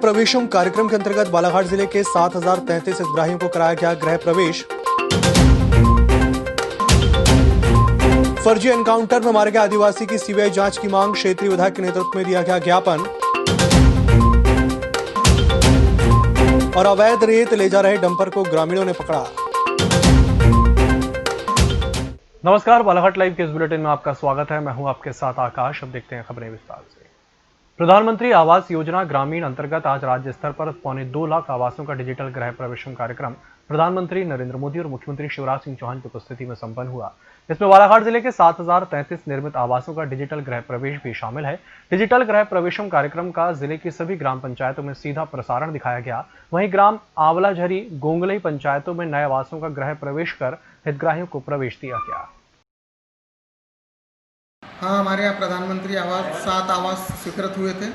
प्रवेशम कार्यक्रम के अंतर्गत बालाघाट जिले के 7033 हितग्राहियों को कराया गया गृह प्रवेश। फर्जी एनकाउंटर में मारे गए आदिवासी की सीबीआई जांच की मांग, क्षेत्रीय विधायक के नेतृत्व में दिया गया ज्ञापन। और अवैध रेत ले जा रहे डंपर को ग्रामीणों ने पकड़ा। नमस्कार, बालाघाट लाइव के इस बुलेटिन में आपका स्वागत है। मैं हूं आपके साथ आकाश। अब देखते हैं खबरें विस्तार से। प्रधानमंत्री आवास योजना ग्रामीण अंतर्गत आज राज्य स्तर पर 2.25 लाख आवासों का डिजिटल गृह प्रवेशम कार्यक्रम प्रधानमंत्री नरेंद्र मोदी और मुख्यमंत्री शिवराज सिंह चौहान की उपस्थिति में संपन्न हुआ। इसमें बालाघाट जिले के 7033 निर्मित आवासों का डिजिटल गृह प्रवेश भी शामिल है। डिजिटल गृह प्रवेशम कार्यक्रम का जिले की सभी ग्राम पंचायतों में सीधा प्रसारण दिखाया गया। वहीं ग्राम आंवलाझरी, गोंगलई पंचायतों में नए आवासों का गृह प्रवेश कर हितग्राहियों को प्रवेश दिया गया। हाँ, हमारे यहाँ प्रधानमंत्री आवास 7 आवास स्वीकृत हुए थे।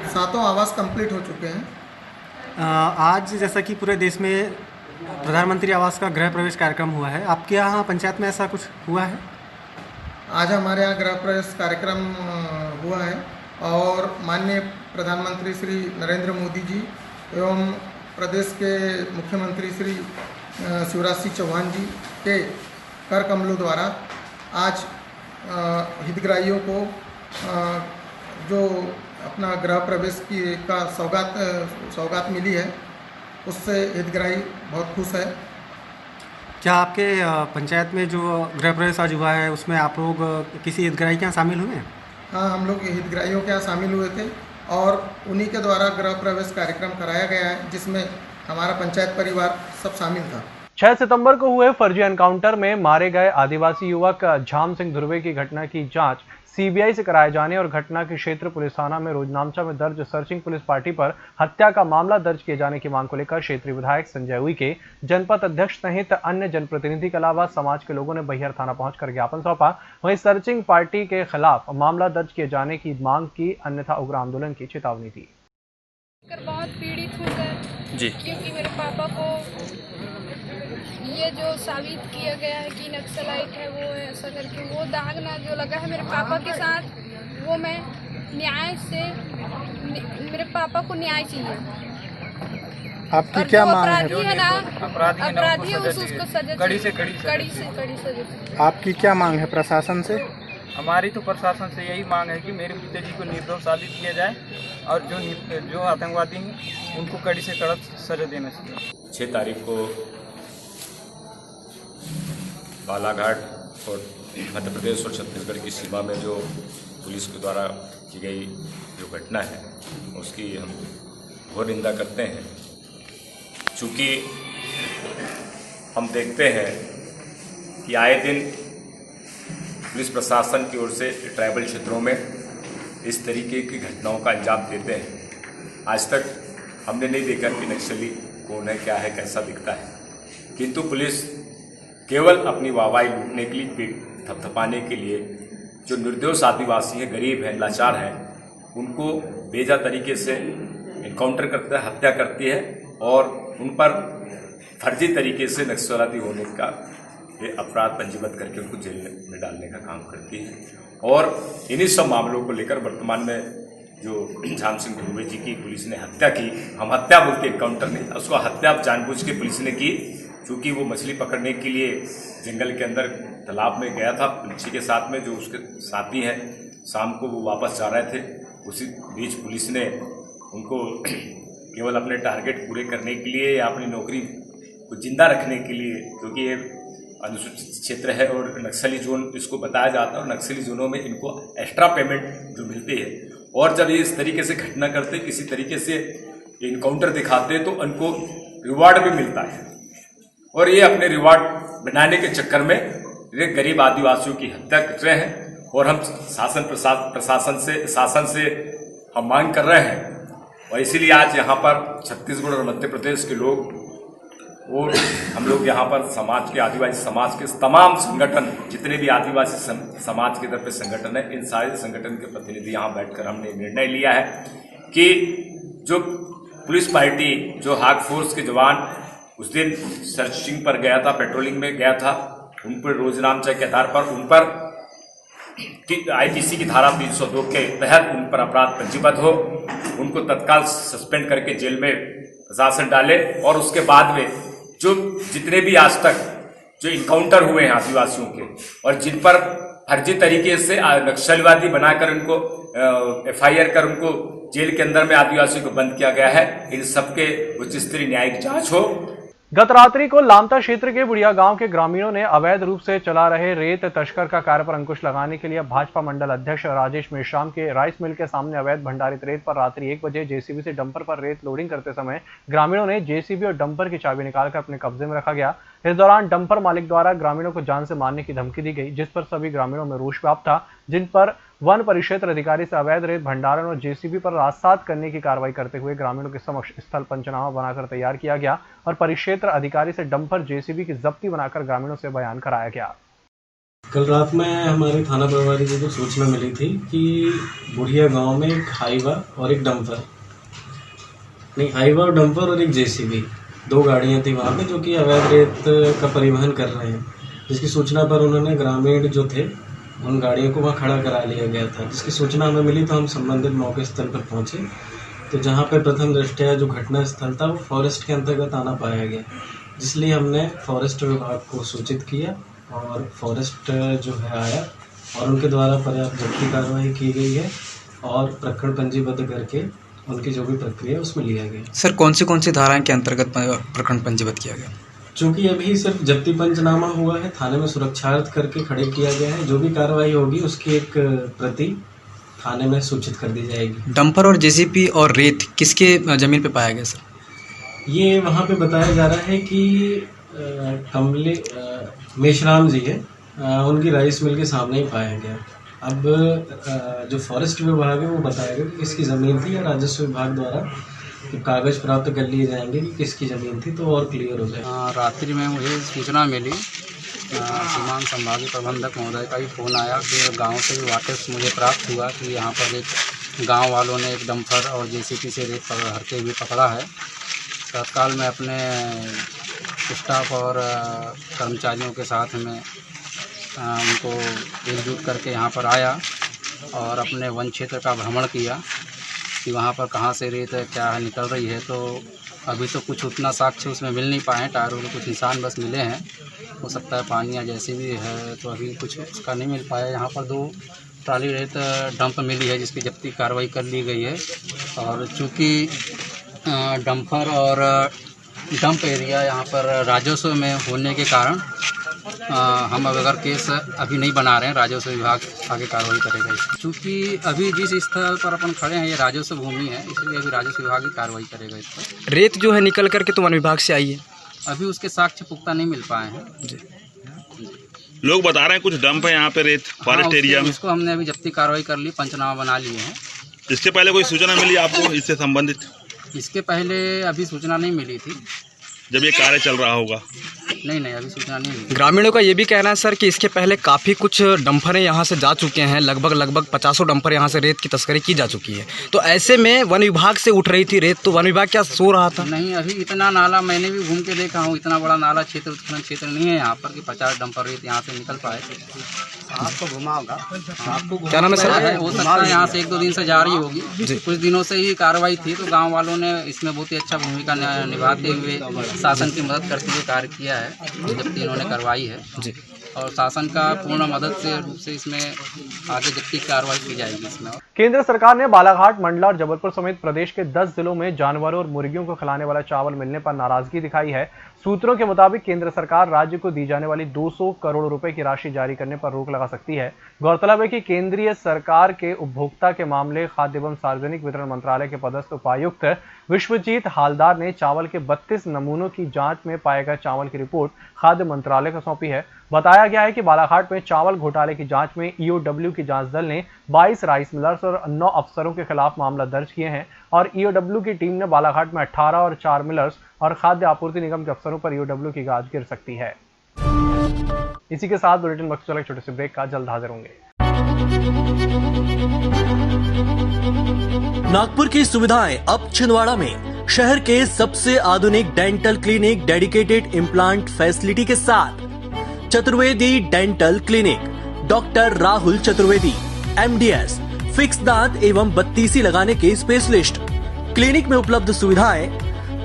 7 आवास कंप्लीट हो चुके हैं। आज जैसा कि पूरे देश में प्रधानमंत्री आवास का गृह प्रवेश कार्यक्रम हुआ है, आपके यहाँ पंचायत में ऐसा कुछ हुआ है? आज हमारे यहाँ गृह प्रवेश कार्यक्रम हुआ है और माननीय प्रधानमंत्री श्री नरेंद्र मोदी जी एवं प्रदेश के मुख्यमंत्री श्री शिवराज सिंह चौहान जी के कर कमलों द्वारा आज हितग्राहियों को जो अपना गृह प्रवेश का सौगात मिली है, उससे हितग्राही बहुत खुश है। क्या आपके पंचायत में जो गृह प्रवेश आज हुआ है उसमें आप लोग किसी हितग्राही के यहाँ शामिल हुए हैं? हाँ, हम लोग हितग्राहियों के यहाँ शामिल हुए थे और उन्हीं के द्वारा गृह प्रवेश कार्यक्रम कराया गया है, जिसमें हमारा पंचायत परिवार सब शामिल था। 6 सितंबर को हुए फर्जी एनकाउंटर में मारे गए आदिवासी युवक झाम सिंह धुर्वे की घटना की जांच सीबीआई से कराए जाने और घटना के क्षेत्र पुलिस थाना में रोजनामचा में दर्ज सर्चिंग पुलिस पार्टी पर हत्या का मामला दर्ज किए जाने की मांग को लेकर क्षेत्रीय विधायक संजय उइके, जनपद अध्यक्ष सहित अन्य जनप्रतिनिधि के अलावा समाज के लोगों ने बैहर थाना पहुंचकर ज्ञापन सौंपा। वहीं सर्चिंग पार्टी के खिलाफ मामला दर्ज किए जाने की मांग की, अन्यथा उग्र आंदोलन की चेतावनी दी। बहुत पीड़ित हूँ सर जी, क्योंकि मेरे पापा को ये जो साबित किया गया है कि नक्सलाइट है, वो है ऐसा करके, वो दाग ना जो लगा है मेरे पापा के साथ, वो मैं न्याय से, मेरे पापा को न्याय चाहिए। आपकी क्या मांग है? अपराधी है उसको सजा, कड़ी से सजा। आपकी क्या मांग है प्रशासन से? हमारी तो प्रशासन से यही मांग है कि मेरे पिताजी को निर्दोष साबित किया जाए और जो आतंकवादी हैं उनको कड़ी से कड़क सजा देना चाहिए। 6 तारीख को बालाघाट और मध्य प्रदेश और छत्तीसगढ़ की सीमा में जो पुलिस के द्वारा की गई जो घटना है, उसकी हम घोर निंदा करते हैं। चूँकि हम देखते हैं कि आए दिन पुलिस प्रशासन की ओर से ट्राइबल क्षेत्रों में इस तरीके की घटनाओं का अंजाम देते हैं। आज तक हमने नहीं देखा कि नक्सली कौन है, क्या है, कैसा दिखता है, किंतु पुलिस केवल अपनी वाहवाही लूटने के लिए, थपथपाने के लिए जो निर्दोष आदिवासी हैं, गरीब हैं, लाचार हैं, उनको बेजा तरीके से इनकाउंटर करता है, हत्या करती है और उन पर फर्जी तरीके से नक्सलवादी होने का ये अपराध पंजीबद्ध करके उनको जेल में डालने का काम करती है। और इन्हीं सब मामलों को लेकर वर्तमान में जो झाम सिंह धुर्वे जी की पुलिस ने हत्या की, हम हत्या बोलते इनकाउंटर नहीं, उसको हत्या जानबूझ के पुलिस ने की। चूँकि वो मछली पकड़ने के लिए जंगल के अंदर तालाब में गया था पंछी के साथ में, जो उसके साथी हैं, शाम को वो वापस जा रहे थे। उसी बीच पुलिस ने उनको केवल अपने टारगेट पूरे करने के लिए या अपनी नौकरी को जिंदा रखने के लिए, क्योंकि ये अनुसूचित क्षेत्र है और नक्सली जोन इसको बताया जाता है, और नक्सली जोनों में इनको एक्स्ट्रा पेमेंट जो मिलती है, और जब ये इस तरीके से घटना करते, किसी तरीके से इनकाउंटर दिखाते, तो उनको रिवार्ड भी मिलता है। और ये अपने रिवार्ड बनाने के चक्कर में ये गरीब आदिवासियों की हत्या कर रहे हैं। और हम शासन से हम मांग कर रहे हैं, और इसीलिए आज यहाँ पर छत्तीसगढ़ और मध्य प्रदेश के लोग और हम लोग यहाँ पर समाज के, आदिवासी समाज के तमाम संगठन, जितने भी आदिवासी समाज के तरफ संगठन है, इन सारे संगठन के प्रतिनिधि यहाँ बैठकर हमने निर्णय लिया है कि जो पुलिस पार्टी, जो हाक फोर्स के जवान उस दिन सर्चिंग पर गया था, पेट्रोलिंग में गया था, उन पर रोजनामचा के आधार पर उन पर कि आईपीसी की धारा 302 के तहत उन पर अपराध पंजीबद्ध हो, उनको तत्काल सस्पेंड करके जेल में प्रशासन डाले और उसके बाद में जो जितने भी आज तक जो इनकाउंटर हुए हैं आदिवासियों के और जिन पर फर्जी तरीके से नक्सलवादी बनाकर उनको FIR कर उनको जेल के अंदर में आदिवासियों को बंद किया गया है, इन सबके उच्च स्तरीय न्यायिक जांच हो। गत रात्रि को लामता क्षेत्र के बुढ़िया गांव के ग्रामीणों ने अवैध रूप से चला रहे रेत तस्कर का कार्य पर अंकुश लगाने के लिए भाजपा मंडल अध्यक्ष राजेश मेश्राम के राइस मिल के सामने अवैध भंडारित रेत पर रात्रि 1 बजे जेसीबी से डंपर पर रेत लोडिंग करते समय ग्रामीणों ने जेसीबी और डंपर की चाबी निकालकर अपने कब्जे में रखा गया। इस दौरान डंपर मालिक द्वारा ग्रामीणों को जान से मारने की धमकी दी गई, जिस पर सभी ग्रामीणों में रोष व्याप्त था, जिन पर वन परिक्षेत्र अधिकारी से अवैध रेत भंडारण और जेसीबी पर राजसात करने की कार्रवाई करते हुए ग्रामीणों के समक्ष स्थल पंचनामा बनाकर तैयार किया गया और परिक्षेत्र अधिकारी से डंपर जेसीबी की जब्ती बनाकर ग्रामीणों से बयान कराया गया। कल रात में हमारे थाना प्रभारी जी को सूचना मिली थी कि बुढ़िया गांव में एक हाईवा और एक डंपर और एक जेसीबी 2 गाड़ियां थी वहां पे जो कि अवैध रेत का परिवहन कर रहे हैं, जिसकी सूचना पर उन्होंने ग्रामीण जो थे उन गाड़ियों को वहाँ खड़ा करा लिया गया था। जिसकी सूचना हमें मिली तो हम संबंधित मौके स्थल पर पहुंचे, तो जहाँ पे प्रथम दृष्टया जो घटना स्थल था वो फॉरेस्ट के अंतर्गत आना पाया गया, इसलिए हमने फॉरेस्ट विभाग को सूचित किया और फॉरेस्ट जो है आया और उनके द्वारा पर्याप्त जब्ती कार्रवाई की गई है और प्रकरण पंजीबद्ध करके उनकी जो भी प्रक्रिया उसमें लिया गया। सर कौन सी धाराएं के अंतर्गत प्रकरण पंजीबद्ध किया गया? चूँकि अभी सिर्फ जब्ती पंचनामा हुआ है, थाने में सुरक्षार्थ करके खड़े किया गया है, जो भी कार्रवाई होगी उसकी एक प्रति थाने में सूचित कर दी जाएगी। डंपर और जेसीबी और रेत किसके जमीन पे पाया गया सर? ये वहाँ पे बताया जा रहा है कि कमले मेश्राम जी है, उनकी राइस मिल के सामने ही पाया गया। अब जो फॉरेस्ट विभाग है वो बताएगा कि किसकी ज़मीन थी या राजस्व विभाग द्वारा कागज प्राप्त कर लिए जाएंगे कि किसकी ज़मीन थी तो और क्लियर हो जाए। रात्रि में मुझे सूचना मिली, सीमांत संभागीय प्रबंधक महोदय का भी फ़ोन आया कि गांव से भी वापस मुझे प्राप्त हुआ कि यहाँ पर एक गांव वालों ने एक डंपर और जेसीबी से रेत भरते हुए पकड़ा है। तत्काल में अपने स्टाफ और कर्मचारियों के साथ में उनको एकजुट करके यहाँ पर आया और अपने वन क्षेत्र का भ्रमण किया कि वहाँ पर कहाँ से रेत क्या है निकल रही है। तो अभी तो कुछ उतना साक्ष्य उसमें मिल नहीं पाए हैं, टायरों के कुछ निशान बस मिले हैं, हो सकता है पानी या जैसे भी है तो अभी कुछ उसका नहीं मिल पाया। यहाँ पर 2 ट्राली रेत डंप मिली है जिसकी जब्ती कार्रवाई कर ली गई है और चूँकि डंपर और डंप एरिया यहाँ पर राजस्व में होने के कारण हम अगर केस अभी नहीं बना रहे हैं, राजस्व विभाग आगे कार्रवाई करेगा। क्योंकि अभी जिस स्थल पर अपन खड़े हैं ये राजस्व भूमि है, इसलिए अभी राजस्व विभाग ही कार्रवाई करेगा इस पर। रेत जो है निकल करके तो वन विभाग से आई है, अभी उसके साक्ष्य पुख्ता नहीं मिल पाए हैं जी। लोग बता रहे हैं कुछ डंप है यहाँ पे रेत फॉरेस्ट एरिया में, इसको हमने अभी जब्ती कार्रवाई कर ली, पंचनामा बना लिए हैं। इसके पहले कोई सूचना मिली आपको इससे संबंधित? इसके पहले अभी सूचना नहीं मिली थी। जब ये कार्य चल रहा होगा? नहीं अभी सूचना नहीं मिली। ग्रामीणों का ये भी कहना है सर कि इसके पहले काफ़ी कुछ डंपरें यहाँ से जा चुके हैं, लगभग 50 डंपर यहाँ से रेत की तस्करी की जा चुकी है। तो ऐसे में वन विभाग से उठ रही थी रेत, तो वन विभाग क्या सो रहा था? नहीं, अभी इतना नाला मैंने भी घूम के देखा हूँ, इतना बड़ा नाला क्षेत्र उत्खनन क्षेत्र नहीं है यहाँ पर कि 50 डंपर रेत यहाँ से निकल पाए। आपको घुमा होगा, आपको क्या नाम है सर? हो सकता है यहाँ से 1-2 दिन से जारी होगी, कुछ दिनों से ही कार्रवाई थी तो गाँव वालों ने इसमें बहुत ही अच्छा भूमिका निभाते हुए शासन की मदद करते हुए कार्य किया है, जबकि इन्होंने करवाई है जी। और शासन का पूर्ण मदद से रूप से इसमें आगे जब्ती कार्रवाई की जाएगी इसमें। केंद्र सरकार ने बालाघाट, मंडला और जबलपुर समेत प्रदेश के 10 जिलों में जानवरों और मुर्गियों को खिलाने वाला चावल मिलने पर नाराजगी दिखाई है। सूत्रों के मुताबिक केंद्र सरकार राज्य को दी जाने वाली 200 करोड़ रुपए की राशि जारी करने पर रोक लगा सकती है। गौरतलब है कि केंद्रीय सरकार के उपभोक्ता के मामले, खाद्य एवं सार्वजनिक वितरण मंत्रालय के पदस्थ उपायुक्त विश्वजीत हालदार ने चावल के 32 नमूनों की जांच में पाए गए चावल की रिपोर्ट खाद्य मंत्रालय को सौंपी है। बताया गया है कि बालाघाट में चावल घोटाले की जांच में EOW की जांच दल ने 22 राइस मिलर्स और 9 अफसरों के खिलाफ मामला दर्ज किए हैं और EOW की टीम ने बालाघाट में 18 और 4 मिलर्स और खाद्य आपूर्ति निगम के अफसरों पर EOW की गाज गिर सकती है। इसी के साथ बुलेटिन वक्त चला छोटे से ब्रेक का, जल्द हाजिर होंगे। नागपुर की सुविधाएं अब छिंदवाड़ा में, शहर के सबसे आधुनिक dental clinic, dedicated implant facility के साथ। Chaturvedi dental clinic, doctor Rahul Chaturvedi, MDS, fix दांत एवं बत्तीसी लगाने के स्पेशलिस्ट। क्लिनिक में उपलब्ध सुविधाएं: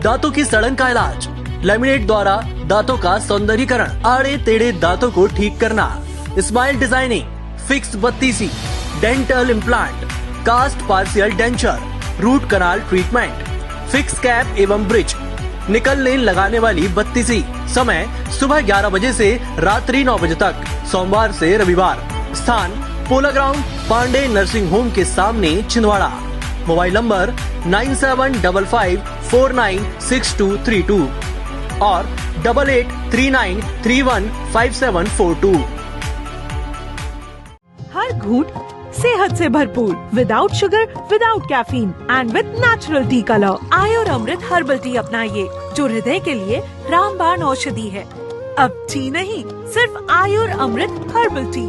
दांतों की सड़न का इलाज, लैमिनेट द्वारा दांतों का सौंदर्यीकरण, आड़े टेढ़े दांतों को ठीक करना, स्माइल डिजाइनिंग, फिक्स बत्तीसी, dental implant, cast partial denture, root canal treatment, fix cap एवं ब्रिज, निकल लेन लगाने वाली बत्तीसी। समय सुबह 11 बजे से रात्रि 9 बजे तक, सोमवार से रविवार। स्थान पोला ग्राउंड, पांडे नर्सिंग होम के सामने, छिंदवाड़ा। मोबाइल नंबर 9755496232 और 8839315742। हर घूंट सेहत से भरपूर, without sugar, without caffeine and with natural tea colour. Ayur Amrit herbal tea अपनाइए, जो हृदय के लिए रामबाण औषधि है। अब टी नहीं, सिर्फ आयुर अमृत हर्बल टी।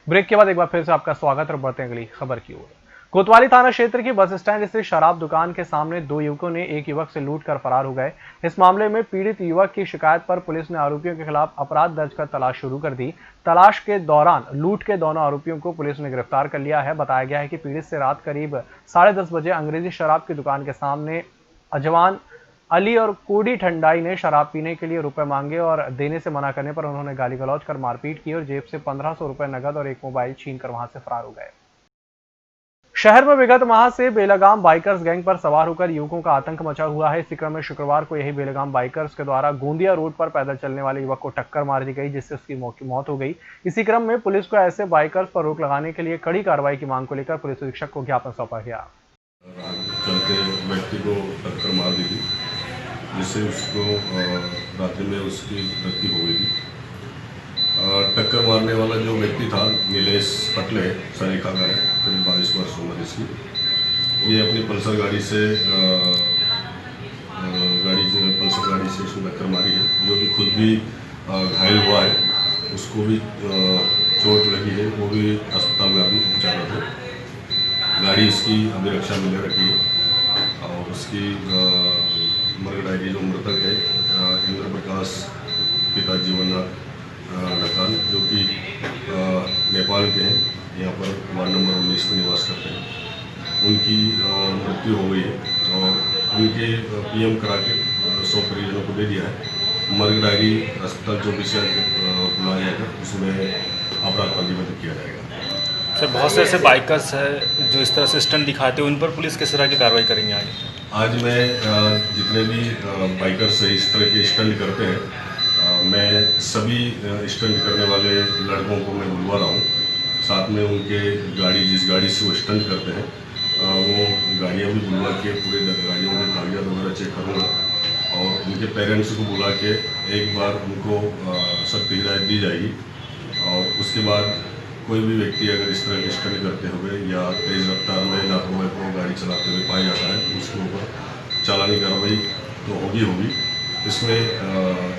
ब्रेक के बाद एक बार फिर से आपका स्वागत और बढ़ते हैं अगली खबर की ओर। कोतवाली थाना क्षेत्र की बस स्टैंड स्थित शराब दुकान के सामने दो युवकों ने एक युवक से लूट कर फरार हो गए। इस मामले में पीड़ित युवक की शिकायत पर पुलिस ने आरोपियों के खिलाफ अपराध दर्ज कर तलाश शुरू कर दी। तलाश के दौरान लूट के दोनों आरोपियों को पुलिस ने गिरफ्तार कर लिया है। बताया गया है कि पीड़ित से रात करीब 10:30 बजे अंग्रेजी शराब की दुकान के सामने अजवान अली और कोडी ठंडाई ने शराब पीने के लिए रुपए मांगे और देने से मना करने पर उन्होंने गाली गलौज कर मारपीट की और जेब से 1500 रुपए नगद और एक मोबाइल छीनकर वहां से फरार हो गए। शहर में विगत माह से बेलगाम बाइकर्स गैंग पर सवार होकर युवकों का आतंक मचा हुआ है। इसी क्रम में शुक्रवार को यही बेलगाम बाइकर्स के द्वारा गोंदिया रोड पर पैदल चलने वाले युवक को टक्कर मार दी गई, जिससे उसकी मौत हो गई। इसी क्रम में पुलिस को ऐसे बाइकर्स पर रोक लगाने के लिए कड़ी कार्रवाई की मांग को लेकर पुलिस अधीक्षक को ज्ञापन सौंपा गया। चलते व्यक्ति को टक्कर मार दी थी, जिससे उसको रात्रि में उसकी मृत्यु हो गई थी। टक्कर मारने वाला जो व्यक्ति था नीलेश पटले सरीखा का है, करीब 22 वर्ष उम्र इसकी। ये अपनी पल्सर गाड़ी से उसको टक्कर मारी है, जो कि खुद भी घायल हुआ है। उसको भी चोट लगी है, वो भी अस्पताल में अभी उपचाररत है। गाड़ी इसकी अभी रक्षा में ले रखी है और उसकी मर्ग डायरी जो मृतक है इंद्र प्रकाश पिता जीवननाथ ढकाल, जो कि नेपाल के हैं, यहाँ पर वार्ड नंबर 19 में निवास करते हैं। उनकी मृत्यु हो गई है और उनके PM करा के 100 परिजनों को दे दिया है। मर्ग डायरी अस्पताल 24 बुलाया जाएगा, उसमें अपराध पंजीबद्ध किया जाएगा। सर, बहुत से ऐसे बाइकर्स हैं जो इस तरह से स्टंट दिखाते हैं, उन पर पुलिस किस तरह की कार्रवाई करेंगे आज मैं जितने भी बाइकर्स इस तरह के स्टंट करते हैं, मैं सभी स्टंट करने वाले लड़कों को मैं बुलवा रहा हूँ। साथ में उनके जिस गाड़ी से वो स्टंट करते हैं वो गाड़ियाँ भी बुलवा के पूरे गाड़ियों के कागजात वगैरह चेक करूँगा और उनके पेरेंट्स को बुला के एक बार उनको सख्त हिदायत दी जाएगी। और उसके बाद कोई भी व्यक्ति अगर इस तरह के स्टंट करते हुए या तेज़ रफ्तार में लापरवाही गाड़ी चलाते हुए पाया जाता है तो उसके ऊपर चालानी कार्रवाई तो होगी। इसमें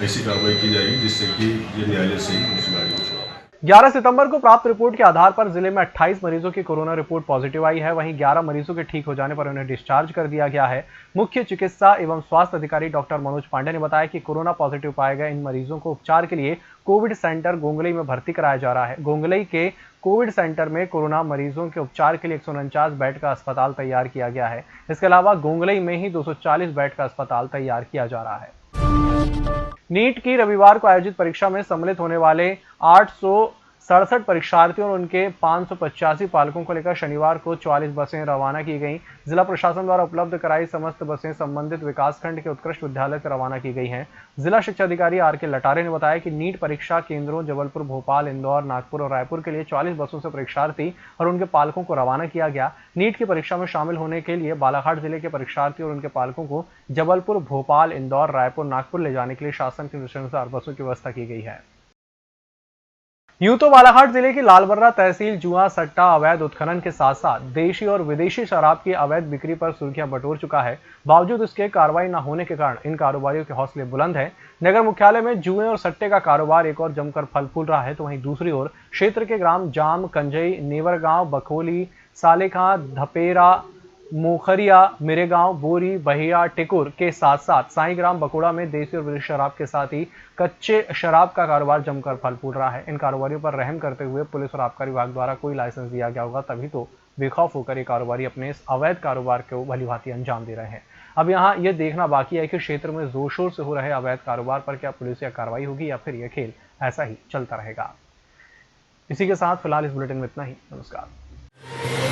ऐसी कार्रवाई की जाएगी जिससे कि ये न्यायालय से ही उस गाड़ी को 11 सितंबर को प्राप्त रिपोर्ट के आधार पर जिले में 28 मरीजों की कोरोना रिपोर्ट पॉजिटिव आई है। वहीं 11 मरीजों के ठीक हो जाने पर उन्हें डिस्चार्ज कर दिया गया है। मुख्य चिकित्सा एवं स्वास्थ्य अधिकारी डॉक्टर मनोज पांडे ने बताया कि कोरोना पॉजिटिव पाए गए इन मरीजों को उपचार के लिए कोविड सेंटर गोंगलई में भर्ती कराया जा रहा है। गोंगलई के कोविड सेंटर में कोरोना मरीजों के उपचार के लिए 149 बेड का अस्पताल तैयार किया गया है। इसके अलावा गोंगलई में ही 240 बेड का अस्पताल तैयार किया जा रहा है। नीट की रविवार को आयोजित परीक्षा में सम्मिलित होने वाले 867 परीक्षार्थियों और उनके 585 पालकों को लेकर शनिवार को 44 बसें रवाना की गईं। जिला प्रशासन द्वारा उपलब्ध कराई समस्त बसें संबंधित विकासखंड के उत्कृष्ट विद्यालय से रवाना की गई हैं। जिला शिक्षा अधिकारी RK लटारे ने बताया कि नीट परीक्षा केंद्रों जबलपुर, भोपाल, इंदौर, नागपुर और रायपुर के लिए 44 बसों से परीक्षार्थी और उनके पालकों को रवाना किया गया। नीट की परीक्षा में शामिल होने के लिए बालाघाट जिले के परीक्षार्थी और उनके पालकों को जबलपुर, भोपाल, इंदौर, रायपुर, नागपुर ले जाने के लिए शासन के निर्देशानुसार बसों की व्यवस्था की गई है। यूं तो बालाघाट जिले की लालबर्रा तहसील जुआ, सट्टा, अवैध उत्खनन के साथ साथ देशी और विदेशी शराब की अवैध बिक्री पर सुर्खियां बटोर चुका है। बावजूद इसके कार्रवाई न होने के कारण इन कारोबारियों के हौसले बुलंद हैं। नगर मुख्यालय में जुए और सट्टे का कारोबार एक और जमकर फल फूल रहा है, तो वहीं दूसरी ओर क्षेत्र के ग्राम जाम, कंजई, नेवर गांव, बखोली, सालेखा, धपेरा, मोखरिया, मिरेगांव, बोरी, बहिया, टिकुर के साथ साथ साईग्राम, बकोड़ा में देसी और विदेशी शराब के साथ ही कच्चे शराब का कारोबार जमकर फल फूल रहा है। इन कारोबारियों पर रहम करते हुए पुलिस और आबकारी विभाग द्वारा कोई लाइसेंस दिया गया होगा, तभी तो बेखौफ होकर ये कारोबारी अपने इस अवैध कारोबार को भलीभांति अंजाम दे रहे हैं। अब यहाँ ये देखना बाकी है कि क्षेत्र में जोर शोर से हो रहे अवैध कारोबार पर क्या पुलिस या कार्रवाई होगी या फिर यह खेल ऐसा ही चलता रहेगा। इसी के साथ फिलहाल इस बुलेटिन में इतना ही। नमस्कार।